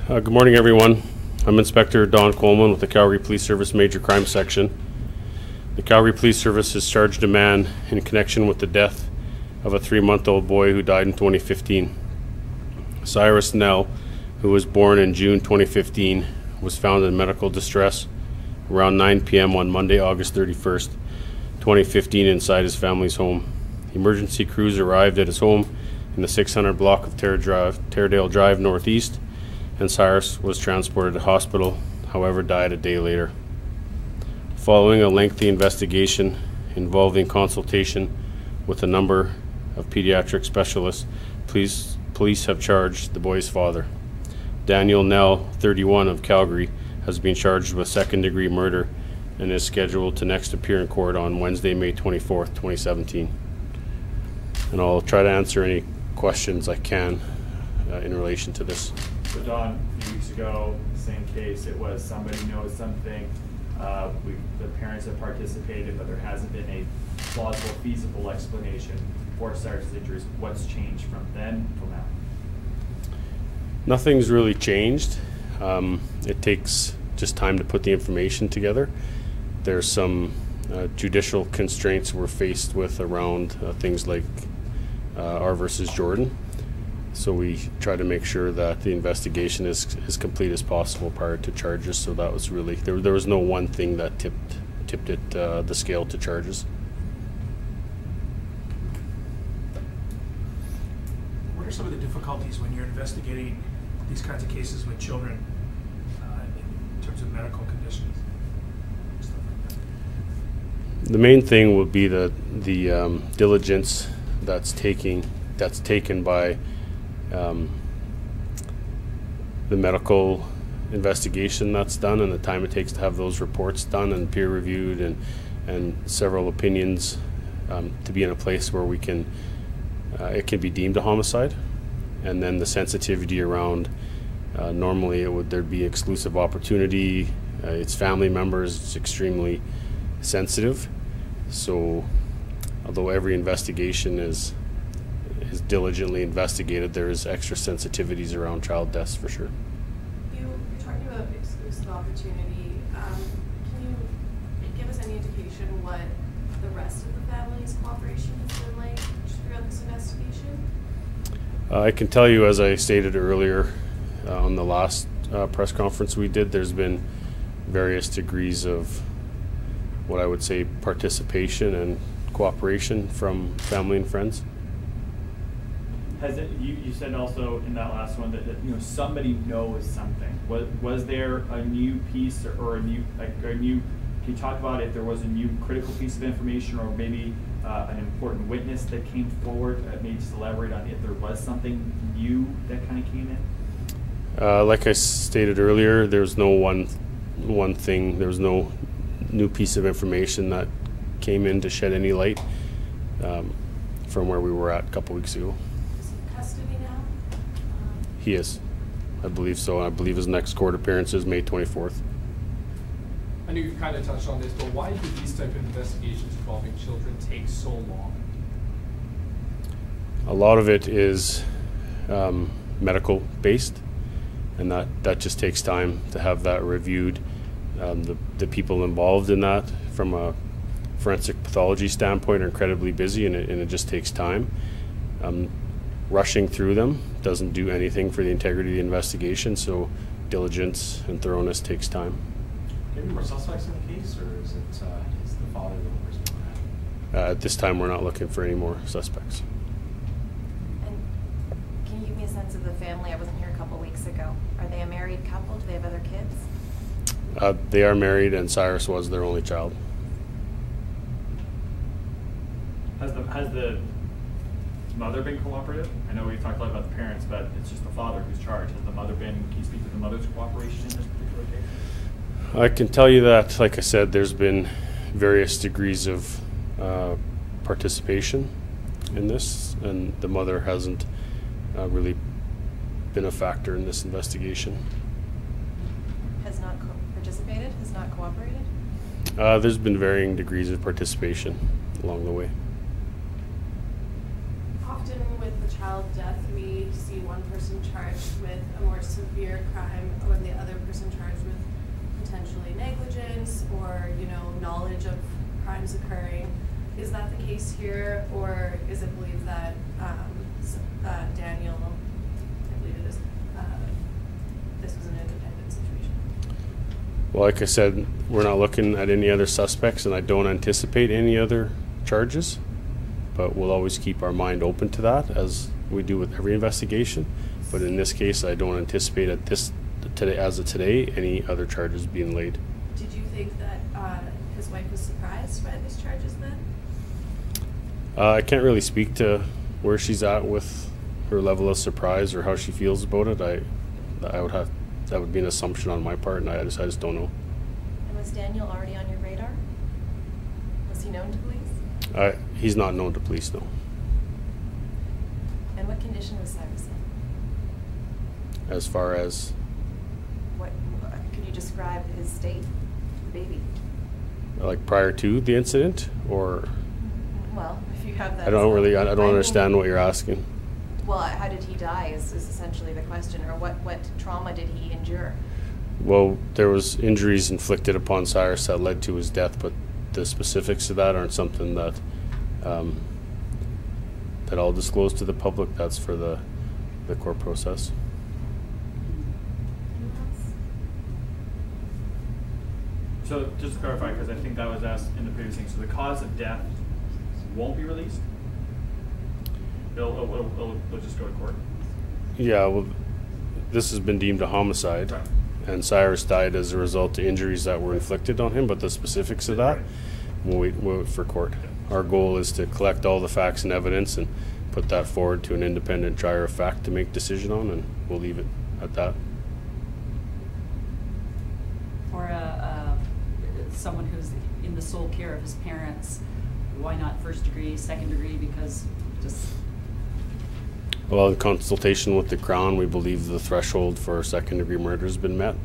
Good morning, everyone. I'm Inspector Don Coleman with the Calgary Police Service Major Crime Section. The Calgary Police Service has charged a man in connection with the death of a 3-month-old boy who died in 2015. Cyrus Nel, who was born in June 2015, was found in medical distress around 9 p.m. on Monday, August 31st, 2015, inside his family's home. Emergency crews arrived at his home in the 600 block of Taradale Drive Northeast, and Cyrus was transported to hospital, however died a day later. Following a lengthy investigation involving consultation with a number of pediatric specialists, police have charged the boy's father. Daniel Nel, 31, of Calgary, has been charged with second-degree murder and is scheduled to next appear in court on Wednesday, May 24th, 2017. And I'll try to answer any questions I can in relation to this. So Don, a few weeks ago, same case, it was somebody knows something, the parents have participated, but there hasn't been a plausible, feasible explanation for Cyrus' injuries. What's changed from then till now? Nothing's really changed. It takes just time to put the information together. There's some judicial constraints we're faced with around things like R versus Jordan. So we try to make sure that the investigation is as complete as possible prior to charges. So that was really, there was no one thing that tipped it the scale to charges. What are some of the difficulties when you're investigating these kinds of cases with children in terms of medical conditions? Stuff like that? The main thing would be the diligence that's taken by the medical investigation that's done, and the time it takes to have those reports done and peer reviewed, and several opinions to be in a place where we can it can be deemed a homicide. And then the sensitivity around normally there'd be exclusive opportunity, it's family members, it's extremely sensitive. So although every investigation is diligently investigated, there is extra sensitivities around child deaths for sure. You're talking about exclusive opportunity. Can you give us any indication what the rest of the family's cooperation has been like throughout this investigation? I can tell you, as I stated earlier on the last press conference we did, there's been various degrees of what I would say participation and cooperation from family and friends. Has it, you said also in that last one that somebody knows something. Was there a new piece or a new can you talk about if there was a new critical piece of information or maybe an important witness that came forward? Maybe just elaborate on if there was something new that kind of came in. Like I stated earlier, there's no one thing. There was no new piece of information that came in to shed any light from where we were at a couple weeks ago. Custody now? He is. I believe so. I believe his next court appearance is May 24th. I know you've kind of touched on this, but why do these type of investigations involving children take so long? A lot of it is medical based, and that just takes time to have that reviewed. The people involved in that from a forensic pathology standpoint are incredibly busy, and it just takes time. Rushing through them doesn't do anything for the integrity of the investigation, so diligence and thoroughness takes time. Any more suspects in the case, or is the father the only person on that? At this time, we're not looking for any more suspects. And can you give me a sense of the family? I wasn't here a couple weeks ago. Are they a married couple? Do they have other kids? They are married, and Cyrus was their only child. Has the mother been cooperative? I know we talked a lot about the parents, but it's just the father who's charged. Has the mother been? Can you speak to the mother's cooperation in this particular case? I can tell you that, like I said, there's been various degrees of participation in this, and the mother hasn't really been a factor in this investigation. Has not participated? Has not cooperated? There's been varying degrees of participation along the way. Often with the child death, we see one person charged with a more severe crime when the other person charged with potentially negligence or, you know, knowledge of crimes occurring. Is that the case here, or is it believed that Daniel, I believe it is, this was an independent situation? Well, like I said, we're not looking at any other suspects, and I don't anticipate any other charges, but we'll always keep our mind open to that, as we do with every investigation. But in this case, I don't anticipate at today, as of today, any other charges being laid. Did you think that his wife was surprised by these charges then? I can't really speak to where she's at with her level of surprise or how she feels about it. I would have, that would be an assumption on my part, and I just don't know. And was Daniel already on your radar? Was he known to police? He's not known to police, no. And what condition was Cyrus in? As far as What could you describe his state, the baby? like prior to the incident, or Well, if you have that. I don't really, I don't mean, understand what you're asking. Well, how did he die is essentially the question, or what trauma did he endure? Well, there was injuries inflicted upon Cyrus that led to his death, but the specifics of that aren't something that that I'll disclose to the public. That's for the court process. So just to clarify, because I think that was asked in the previous thing, so the cause of death won't be released? It'll just go to court? Yeah, well, this has been deemed a homicide, Right. and Cyrus died as a result of injuries that were inflicted on him, but the specifics of that, we'll wait for court. Our goal is to collect all the facts and evidence and put that forward to an independent trier of fact to make decision on, and we'll leave it at that. For someone who's in the sole care of his parents, why not first degree, second degree? Because just Well, in consultation with the Crown, we believe the threshold for second-degree murder has been met.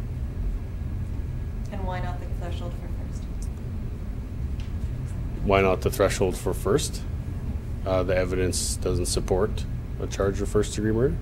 And why not the threshold for first? Why not the threshold for first? The evidence doesn't support a charge of first-degree murder.